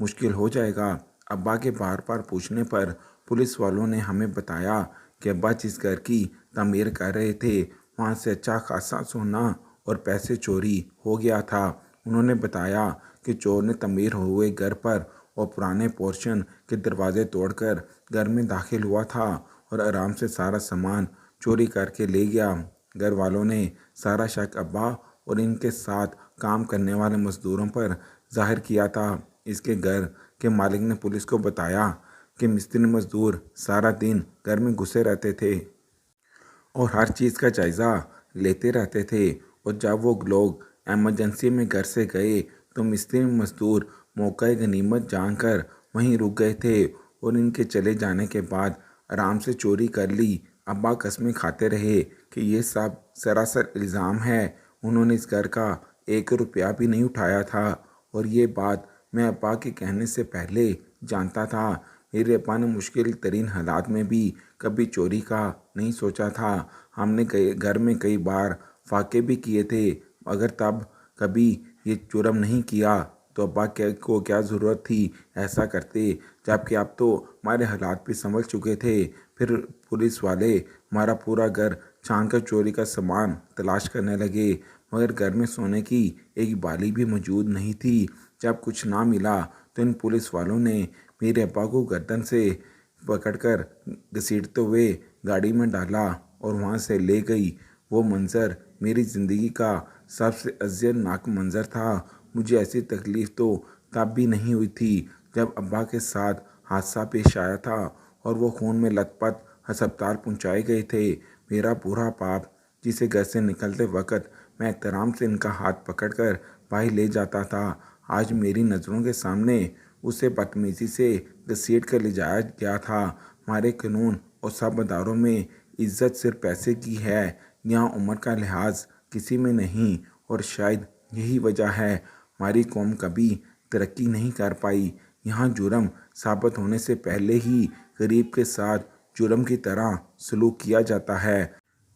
مشکل ہو جائے گا۔ ابا کے بار بار پوچھنے پر پولیس والوں نے ہمیں بتایا کہ ابا جس گھر کی تعمیر کر رہے تھے وہاں سے اچھا خاصا سونا اور پیسے چوری ہو گیا تھا۔ انہوں نے بتایا کہ چور نے تعمیر ہوئے گھر پر اور پرانے پورشن کے دروازے توڑ کر گھر میں داخل ہوا تھا اور آرام سے سارا سامان چوری کر کے لے گیا۔ گھر والوں نے سارا شک ابا اور ان کے ساتھ کام کرنے والے مزدوروں پر ظاہر کیا تھا۔ اس کے گھر کے مالک نے پولیس کو بتایا کہ مستری مزدور سارا دن گھر میں گھسے رہتے تھے اور ہر چیز کا جائزہ لیتے رہتے تھے، اور جب وہ لوگ ایمرجنسی میں گھر سے گئے تو مستری مزدور موقع غنیمت جان کر وہیں رک گئے تھے اور ان کے چلے جانے کے بعد آرام سے چوری کر لی۔ ابا قسمیں کھاتے رہے کہ یہ سب سراسر الزام ہے، انہوں نے اس گھر کا 1 روپیہ بھی نہیں اٹھایا تھا، اور یہ بات میں ابا کے کہنے سے پہلے جانتا تھا۔ میرے ابا نے مشکل ترین حالات میں بھی کبھی چوری کا نہیں سوچا تھا۔ ہم نے گھر میں کئی بار فاقے بھی کیے تھے، مگر تب کبھی یہ جرم نہیں کیا، تو ابا کو کیا ضرورت تھی ایسا کرتے، جبکہ اب تو ہمارے حالات بھی سنبھل چکے تھے۔ پھر پولیس والے ہمارا پورا گھر چھان کر چوری کا سامان تلاش کرنے لگے، مگر گھر میں سونے کی ایک بالی بھی موجود نہیں تھی۔ جب کچھ نہ ملا تو ان پولیس والوں نے میرے ابا کو گردن سے پکڑ کر گھسیٹتے ہوئے گاڑی میں ڈالا اور وہاں سے لے گئی۔ وہ منظر میری زندگی کا سب سے اذیت ناک منظر تھا۔ مجھے ایسی تکلیف تو تب بھی نہیں ہوئی تھی جب ابا کے ساتھ حادثہ پیش آیا تھا اور وہ خون میں لت پت ہسپتال پہنچائے گئے تھے۔ میرا بوڑھا باپ جسے گھر سے نکلتے وقت میں احترام سے ان کا ہاتھ پکڑ کر باہر لے جاتا تھا، آج میری نظروں کے سامنے اسے بدتمیزی سے گھسیٹ کر لے جایا گیا تھا۔ ہمارے قانون اور سب اداروں میں عزت صرف پیسے کی ہے، یہاں عمر کا لحاظ کسی میں نہیں، اور شاید یہی وجہ ہے ہماری قوم کبھی ترقی نہیں کر پائی۔ یہاں جرم ثابت ہونے سے پہلے ہی غریب کے ساتھ جرم کی طرح سلوک کیا جاتا ہے۔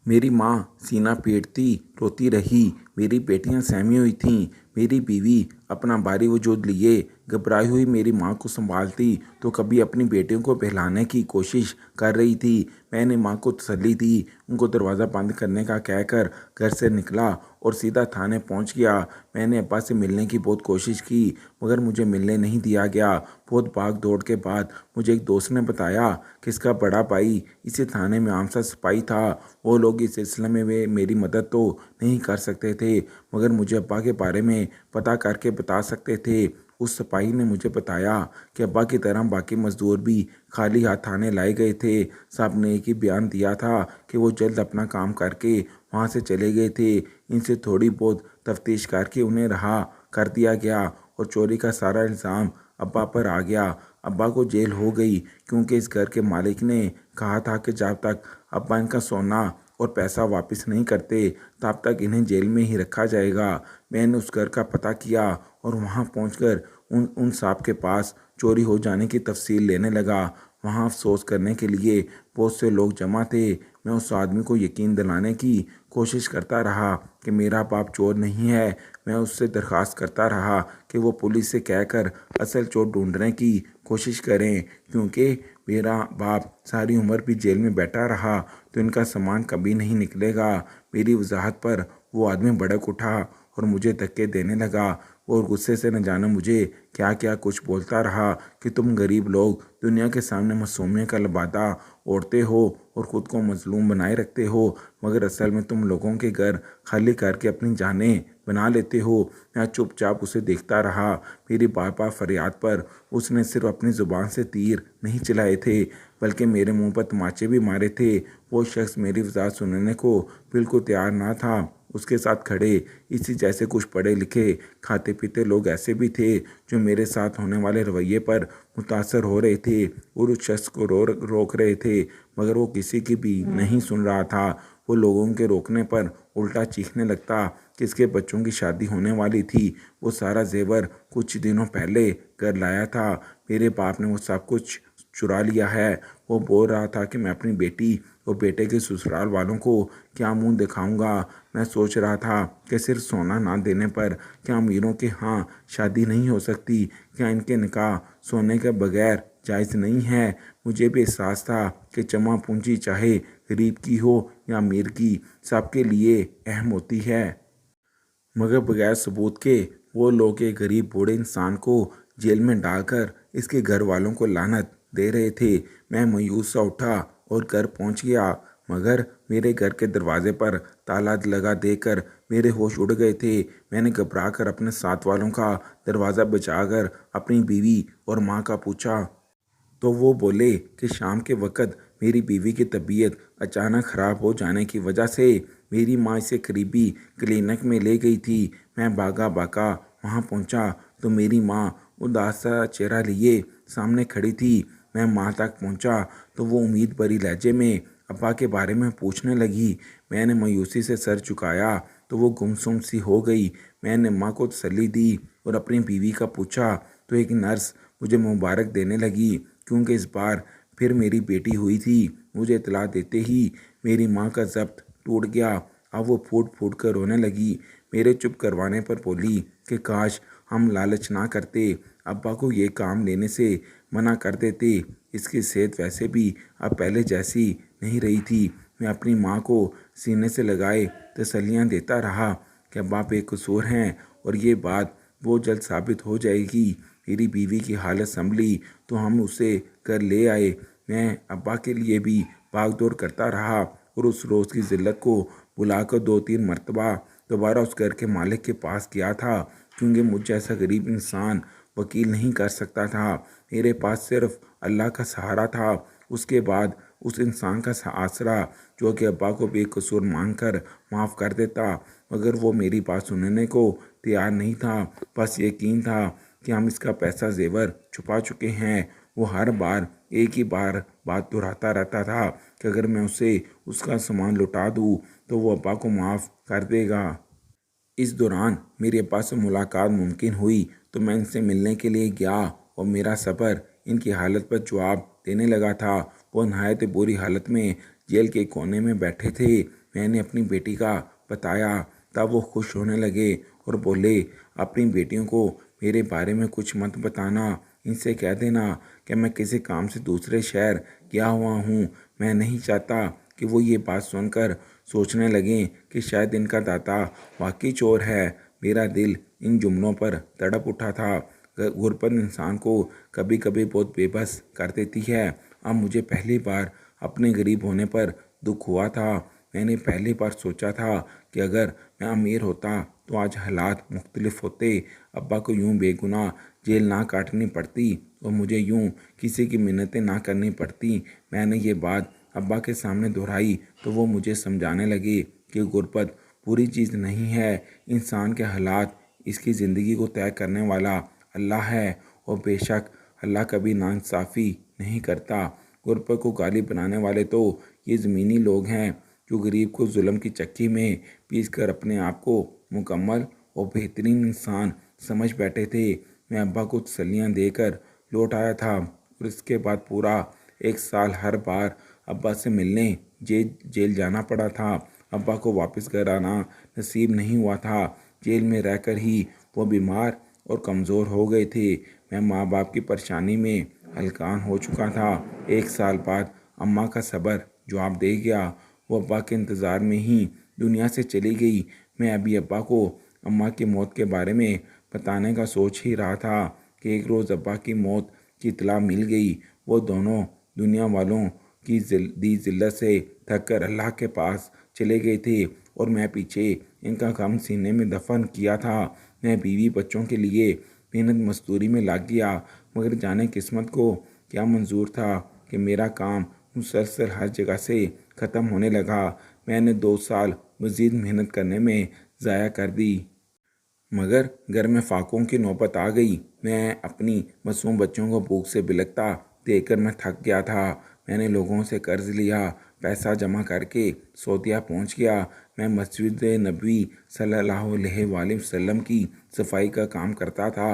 میری ماں سینہ پیٹتی روتی رہی، میری بیٹیاں سہمی ہوئی تھیں۔ میری بیوی اپنا بھاری وجود لیے گھبرائی ہوئی میری ماں کو سنبھالتی تو کبھی اپنی بیٹیوں کو بہلانے کی کوشش کر رہی تھی۔ میں نے ماں کو تسلی دی، ان کو دروازہ بند کرنے کا کہہ کر گھر سے نکلا اور سیدھا تھانے پہنچ گیا۔ میں نے ابا سے ملنے کی بہت کوشش کی مگر مجھے ملنے نہیں دیا گیا۔ بہت بھاگ دوڑ کے بعد مجھے ایک دوست نے بتایا کہ اس کا بڑا بھائی اسی تھانے میں عام سا سپاہی تھا۔ وہ لوگ اس سلسلے میں میری مدد تو نہیں کر سکتے تھے مگر مجھے ابا کے بارے میں پتہ کر کے بتا سکتے تھے۔ اس سپاہی نے مجھے بتایا کہ ابا کی طرح باقی مزدور بھی خالی ہاتھ تھانے لائے گئے تھے۔ سب نے ایک ہی بیان دیا تھا کہ وہ جلد اپنا کام کر کے وہاں سے چلے گئے تھے۔ ان سے تھوڑی بہت تفتیش کر کے انہیں رہا کر دیا گیا اور چوری کا سارا الزام ابا پر آ گیا۔ ابا کو جیل ہو گئی کیونکہ اس گھر کے مالک نے کہا تھا کہ جب تک ابا ان کا سونا اور پیسہ واپس نہیں کرتے تب تک انہیں جیل میں ہی رکھا جائے گا۔ میں نے اس گھر کا پتہ کیا اور وہاں پہنچ کر ان صاحب کے پاس چوری ہو جانے کی تفصیل لینے لگا۔ وہاں افسوس کرنے کے لیے بہت سے لوگ جمع تھے۔ میں اس آدمی کو یقین دلانے کی کوشش کرتا رہا کہ میرا باپ چور نہیں ہے۔ میں اس سے درخواست کرتا رہا کہ وہ پولیس سے کہہ کر اصل چور ڈھونڈنے کی کوشش کریں، کیونکہ میرا باپ ساری عمر بھی جیل میں بیٹھا رہا تو ان کا سامان کبھی نہیں نکلے گا۔ میری وضاحت پر وہ آدمی بھڑک اٹھا اور مجھے دھکے دینے لگا اور غصے سے نہ جانے مجھے کیا کیا کچھ بولتا رہا کہ تم غریب لوگ دنیا کے سامنے معصومیت کا لبادہ اوڑھتے ہو اور خود کو مظلوم بنائے رکھتے ہو، مگر اصل میں تم لوگوں کے گھر خالی کر کے اپنی جانیں بنا لیتے ہو۔ میں چپ چاپ اسے دیکھتا رہا۔ میری بار بار فریاد پر اس نے صرف اپنی زبان سے تیر نہیں چلائے تھے بلکہ میرے منہ پر تماچے بھی مارے تھے۔ وہ شخص میری وضاحت سننے کو بالکل تیار نہ تھا۔ اس کے ساتھ کھڑے اسی جیسے کچھ پڑھے لکھے کھاتے پیتے لوگ ایسے بھی تھے جو میرے ساتھ ہونے والے رویے پر متاثر ہو رہے تھے اور اس شخص کو روک رہے تھے، مگر وہ کسی کی بھی نہیں سن رہا تھا۔ وہ لوگوں کے روکنے پر الٹا چیخنے لگتا کہ اس کے بچوں کی شادی ہونے والی تھی، وہ سارا زیور کچھ دنوں پہلے گھر لایا تھا۔ میرے باپ نے وہ سب کچھ چرا لیا ہے۔ وہ بول رہا تھا کہ میں اپنی بیٹی اور بیٹے کے سسرال والوں کو کیا منہ دکھاؤں گا۔ میں سوچ رہا تھا کہ صرف سونا نہ دینے پر کیا امیروں کے ہاں شادی نہیں ہو سکتی؟ کیا ان کے نکاح سونے کے بغیر جائز نہیں ہے؟ مجھے بھی احساس تھا کہ جمع پونجی چاہے غریب کی ہو یا امیر کی، سب کے لیے اہم ہوتی ہے، مگر بغیر ثبوت کے وہ لوگ ایک غریب بوڑھے انسان کو جیل میں ڈال کر اس کے گھر والوں کو لعنت دے رہے تھے۔ میں مایوس سا اٹھا اور گھر پہنچ گیا، مگر میرے گھر کے دروازے پر تالا لگا دیکھ کر میرے ہوش اڑ گئے تھے۔ میں نے گھبرا کر اپنے ساتھ والوں کا دروازہ بجا کر اپنی بیوی اور ماں کا پوچھا، تو وہ بولے کہ شام کے وقت میری بیوی کی طبیعت اچانک خراب ہو جانے کی وجہ سے میری ماں اسے قریبی کلینک میں لے گئی تھی۔ میں بھاگا بھاگا وہاں پہنچا تو میری ماں اداس سا چہرہ لیے سامنے کھڑی تھی۔ میں ماں تک پہنچا تو وہ امید بھری لہجے میں ابا کے بارے میں پوچھنے لگی۔ میں نے مایوسی سے سر جھکایا تو وہ گمسم سی ہو گئی۔ میں نے ماں کو تسلی دی اور اپنی بیوی کا پوچھا تو ایک نرس مجھے مبارک دینے لگی، کیونکہ اس بار پھر میری بیٹی ہوئی تھی۔ مجھے اطلاع دیتے ہی میری ماں کا ضبط ٹوٹ گیا۔ اب وہ پھوٹ پھوٹ کر رونے لگی۔ میرے چپ کروانے پر بولی کہ کاش ہم لالچ نہ کرتے، ابا کو یہ کام لینے سے منع کر دیتے، اس کی صحت ویسے بھی اب پہلے جیسی نہیں رہی تھی۔ میں اپنی ماں کو سینے سے لگائے تسلیاں دیتا رہا کہ ابا بے قصور ہیں اور یہ بات وہ جلد ثابت ہو جائے گی۔ میری بیوی کی حالت سنبھلی تو ہم اسے گھر لے آئے۔ میں ابا کے لیے بھی بھاگ دوڑ کرتا رہا اور اس روز کی ذلت کو بلا کر 2-3 مرتبہ دوبارہ اس گھر کے مالک کے پاس گیا تھا، کیونکہ مجھ جیسا غریب انسان وکیل نہیں کر سکتا تھا۔ میرے پاس صرف اللہ کا سہارا تھا۔ اس کے بعد اس انسان کا آسرا جو کہ ابا کو بے قصور مان کر معاف کر دیتا، مگر وہ میری بات سننے کو تیار نہیں تھا۔ بس یقین تھا کہ ہم اس کا پیسہ زیور چھپا چکے ہیں۔ وہ ہر بار ایک ہی بات دہراتا رہتا تھا کہ اگر میں اسے اس کا سامان لوٹا دوں تو وہ ابا کو معاف کر دے گا۔ اس دوران میرے ابا سے ملاقات ممکن ہوئی تو میں ان سے ملنے کے لیے گیا اور میرا صبر ان کی حالت پر جواب دینے لگا تھا۔ وہ نہایت بری حالت میں جیل کے کونے میں بیٹھے تھے۔ میں نے اپنی بیٹی کا بتایا، تب وہ خوش ہونے لگے اور بولے، اپنی بیٹیوں کو میرے بارے میں کچھ مت بتانا، ان سے کہہ دینا کہ میں کسی کام سے دوسرے شہر گیا ہوا ہوں۔ میں نہیں چاہتا کہ وہ یہ بات سن کر سوچنے لگیں کہ شاید ان کا دادا واقعی چور ہے۔ میرا دل ان جملوں پر تڑپ اٹھا تھا۔ غربت انسان کو کبھی کبھی بہت بے بس کر دیتی ہے۔ اب مجھے پہلی بار اپنے غریب ہونے پر دکھ ہوا تھا۔ میں نے پہلی بار سوچا تھا کہ اگر میں امیر ہوتا تو آج حالات مختلف ہوتے، ابا کو یوں بے گناہ جیل نہ کاٹنی پڑتی اور مجھے یوں کسی کی منتیں نہ کرنی پڑتی۔ میں نے یہ بات ابا کے سامنے دہرائی تو وہ مجھے سمجھانے لگے کہ غربت بری چیز نہیں ہے، انسان کے حالات اس کی زندگی کو طے کرنے والا اللہ ہے، اور بے شک اللہ کبھی ناانصافی نہیں کرتا۔ غربت کو گالی بنانے والے تو یہ زمینی لوگ ہیں جو غریب کو ظلم کی چکی میں پیس کر اپنے آپ کو مکمل اور بہترین انسان سمجھ بیٹھے تھے۔ میں ابا کو تسلیاں دے کر لوٹ آیا تھا اور اس کے بعد پورا 1 سال ہر بار ابا سے ملنے جیل جانا پڑا تھا۔ ابا کو واپس گھر آنا نصیب نہیں ہوا تھا۔ جیل میں رہ کر ہی وہ بیمار اور کمزور ہو گئے تھے۔ میں ماں باپ کی پریشانی میں ہلکان ہو چکا تھا۔ 1 سال بعد اماں کا صبر جواب دے گیا۔ وہ ابا کے انتظار میں ہی دنیا سے چلی گئی۔ میں ابھی ابا کو اماں کی موت کے بارے میں بتانے کا سوچ ہی رہا تھا کہ ایک روز ابا کی موت کی اطلاع مل گئی۔ وہ دونوں دنیا والوں کی دی ذلت سے تھک کر اللہ کے پاس چلے گئے تھے اور میں پیچھے ان کا غم سینے میں دفن کیا تھا۔ میں بیوی بچوں کے لیے محنت مزدوری میں لگ گیا، مگر جانے قسمت کو کیا منظور تھا کہ میرا کام مسلسل ہر جگہ سے ختم ہونے لگا۔ میں نے 2 سال مزید محنت کرنے میں ضائع کر دی، مگر گھر میں فاقوں کی نوبت آ گئی۔ میں اپنی معصوم بچوں کو بھوک سے بلکتا دیکھ کر میں تھک گیا تھا۔ میں نے لوگوں سے قرض لیا، پیسہ جمع کر کے سعودیہ پہنچ گیا۔ میں مسجد نبوی صلی اللہ علیہ وآلہ وسلم کی صفائی کا کام کرتا تھا۔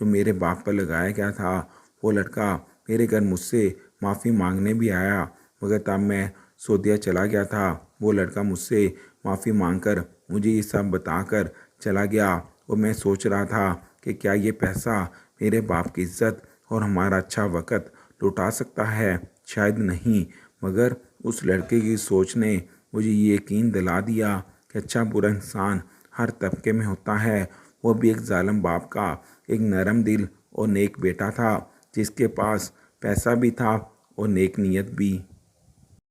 جو میرے باپ پر لگایا گیا تھا۔ وہ لڑکا میرے گھر مجھ سے معافی مانگنے بھی آیا، مگر تب میں سعودیہ چلا گیا تھا۔ وہ لڑکا مجھ سے معافی مانگ کر مجھے یہ سب بتا کر چلا گیا، اور میں سوچ رہا تھا کہ کیا یہ پیسہ میرے باپ کی عزت اور ہمارا اچھا وقت لوٹا سکتا ہے؟ شاید نہیں، مگر اس لڑکے کی سوچ نے مجھے یہ یقین دلا دیا کہ اچھا برا انسان ہر طبقے میں ہوتا ہے۔ وہ بھی ایک ظالم باپ کا ایک نرم دل اور نیک بیٹا تھا، جس کے پاس پیسہ بھی تھا اور نیک نیت بھی۔